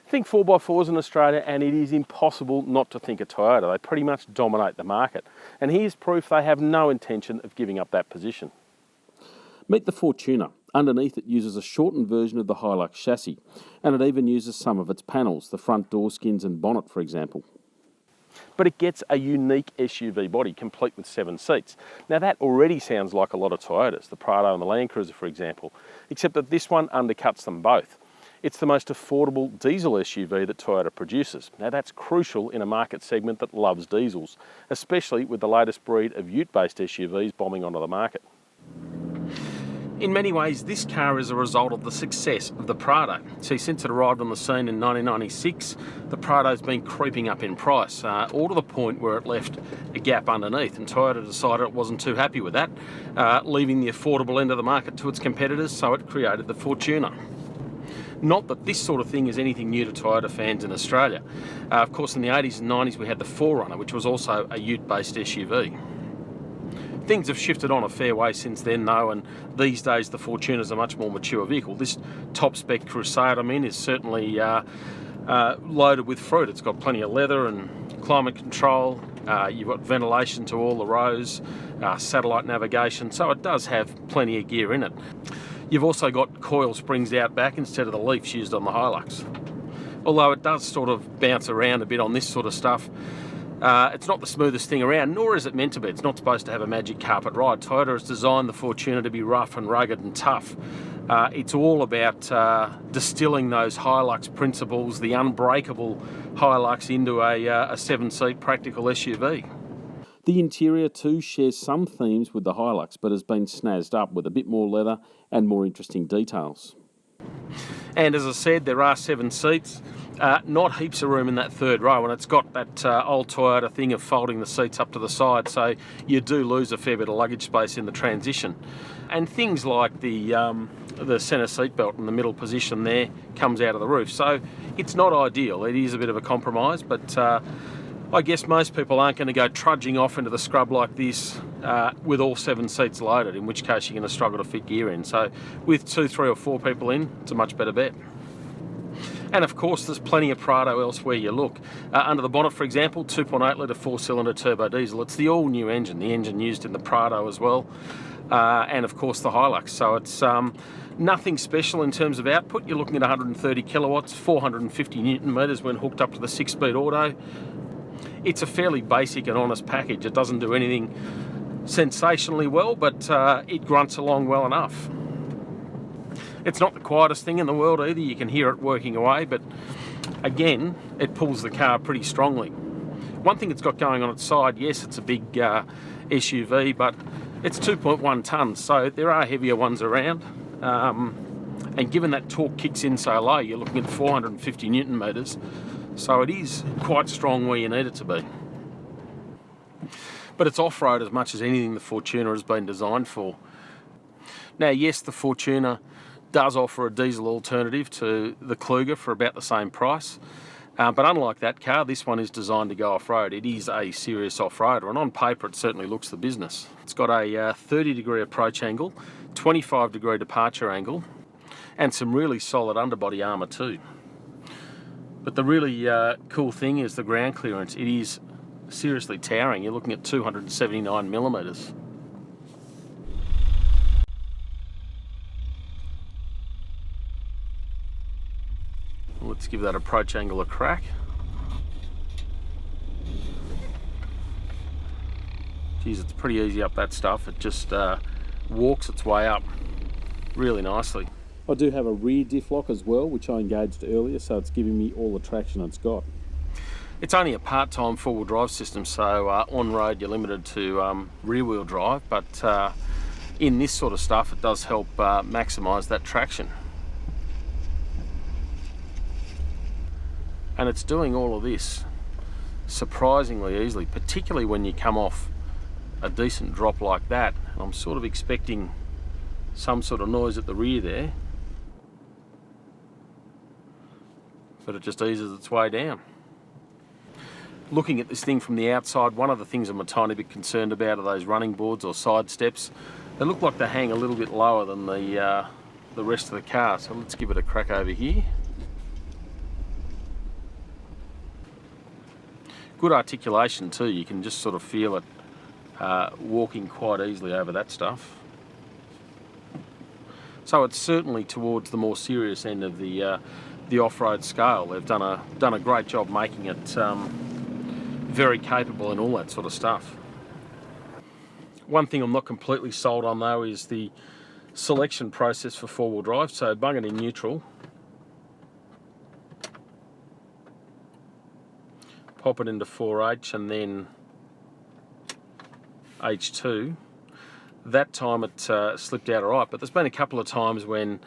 Think 4x4s in Australia and it is impossible not to think of Toyota. They pretty much dominate the market. And here's proof they have no intention of giving up that position. Meet the Fortuner. Underneath it uses a shortened version of the Hilux chassis, and it even uses some of its panels, the front door skins and bonnet for example. But it gets a unique SUV body, complete with 7 seats. Now that already sounds like a lot of Toyotas, the Prado and the LandCruiser for example, except that this one undercuts them both. It's the most affordable diesel SUV that Toyota produces. Now that's crucial in a market segment that loves diesels, especially with the latest breed of ute-based SUVs bombing onto the market. In many ways, this car is a result of the success of the Prado. See, since it arrived on the scene in 1996, the Prado's been creeping up in price, all to the point where it left a gap underneath, and Toyota decided it wasn't too happy with that, leaving the affordable end of the market to its competitors, so it created the Fortuner. Not that this sort of thing is anything new to Toyota fans in Australia. Of course, in the 80s and 90s, we had the 4Runner, which was also a ute-based SUV. Things have shifted on a fair way since then though, and these days the Fortuner is a much more mature vehicle. This top spec Crusade, is certainly loaded with fruit. It's got plenty of leather and climate control. You've got ventilation to all the rows, satellite navigation, so it does have plenty of gear in it. You've also got coil springs out back instead of the leafs used on the Hilux. Although it does sort of bounce around a bit on this sort of stuff. It's not the smoothest thing around, nor is it meant to be. It's not supposed to have a magic carpet ride. Toyota has designed the Fortuner to be rough and rugged and tough. It's all about distilling those Hilux principles, the unbreakable Hilux, into a 7-seat practical SUV. The interior too shares some themes with the Hilux, but has been snazzed up with a bit more leather and more interesting details. And as I said, there are 7 seats. Not heaps of room in that third row, and it's got that old Toyota thing of folding the seats up to the side, so you do lose a fair bit of luggage space in the transition. And things like the centre seat belt in the middle position there comes out of the roof, so it's not ideal. It is a bit of a compromise, but I guess most people aren't going to go trudging off into the scrub like this with all 7 seats loaded, in which case you're going to struggle to fit gear in. So with 2, 3 or 4 people in, it's a much better bet. And of course, there's plenty of Prado elsewhere you look. Under the bonnet, for example, 2.8 litre 4-cylinder turbo diesel. It's the all-new engine, the engine used in the Prado as well, and of course the Hilux. So it's nothing special in terms of output. You're looking at 130 kilowatts, 450 newton metres when hooked up to the 6-speed auto. It's a fairly basic and honest package. It doesn't do anything sensationally well, but it grunts along well enough. It's not the quietest thing in the world either. You can hear it working away, but again, it pulls the car pretty strongly. One thing it's got going on its side, yes, it's a big SUV, but it's 2.1 tonnes, so there are heavier ones around. And given that torque kicks in so low, you're looking at 450 newton metres, so it is quite strong where you need it to be. But it's off-road as much as anything the Fortuner has been designed for. Now, yes, the Fortuner does offer a diesel alternative to the Kluger for about the same price. But unlike that car, this one is designed to go off-road. It is a serious off-roader, and on paper it certainly looks the business. It's got a 30-degree approach angle, 25-degree departure angle, and some really solid underbody armour too. But the really cool thing is the ground clearance. It is seriously towering. You're looking at 279 millimetres. Let's give that approach angle a crack. Geez, it's pretty easy up that stuff. It just walks its way up really nicely. I do have a rear diff lock as well, which I engaged earlier, so it's giving me all the traction it's got. It's only a part-time four-wheel drive system, so on-road you're limited to rear-wheel drive, but in this sort of stuff it does help maximise that traction. And it's doing all of this surprisingly easily, particularly when you come off a decent drop like that. And I'm sort of expecting some sort of noise at the rear there, but it just eases its way down. Looking at this thing from the outside, one of the things I'm a tiny bit concerned about are those running boards or side steps. They look like they hang a little bit lower than the rest of the car, so let's give it a crack over here. Good articulation too, you can just sort of feel it walking quite easily over that stuff. So it's certainly towards the more serious end of the off-road scale. They've done a great job making it very capable and all that sort of stuff. One thing I'm not completely sold on though is the selection process for four-wheel drive. So bung it in neutral, pop it into 4H and then H2. That time it slipped out alright, but there's been a couple of times when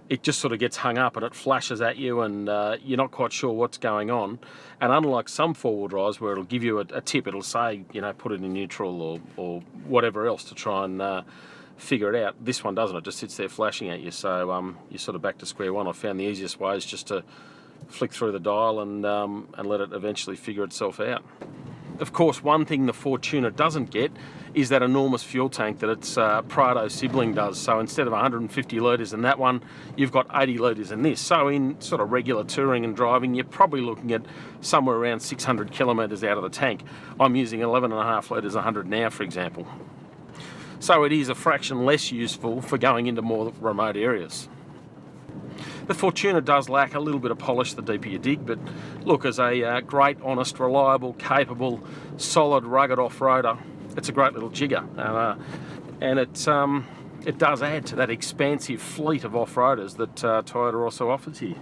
it just sort of gets hung up and it flashes at you and you're not quite sure what's going on. And unlike some four-wheel drives where it'll give you a tip, it'll say, you know, put it in neutral or whatever else to try and figure it out. This one doesn't, it just sits there flashing at you, so you're sort of back to square one. I found the easiest way is just to flick through the dial and let it eventually figure itself out. Of course, one thing the Fortuner doesn't get is that enormous fuel tank that its Prado sibling does. So instead of 150 litres in that one, you've got 80 litres in this. So in sort of regular touring and driving, you're probably looking at somewhere around 600 kilometres out of the tank. I'm using 11.5 litres 100 now, for example. So it is a fraction less useful for going into more remote areas. The Fortuner does lack a little bit of polish the deeper you dig, but look, as a great, honest, reliable, capable, solid, rugged off-roader, it's a great little jigger. And it does add to that expansive fleet of off-roaders that Toyota also offers here.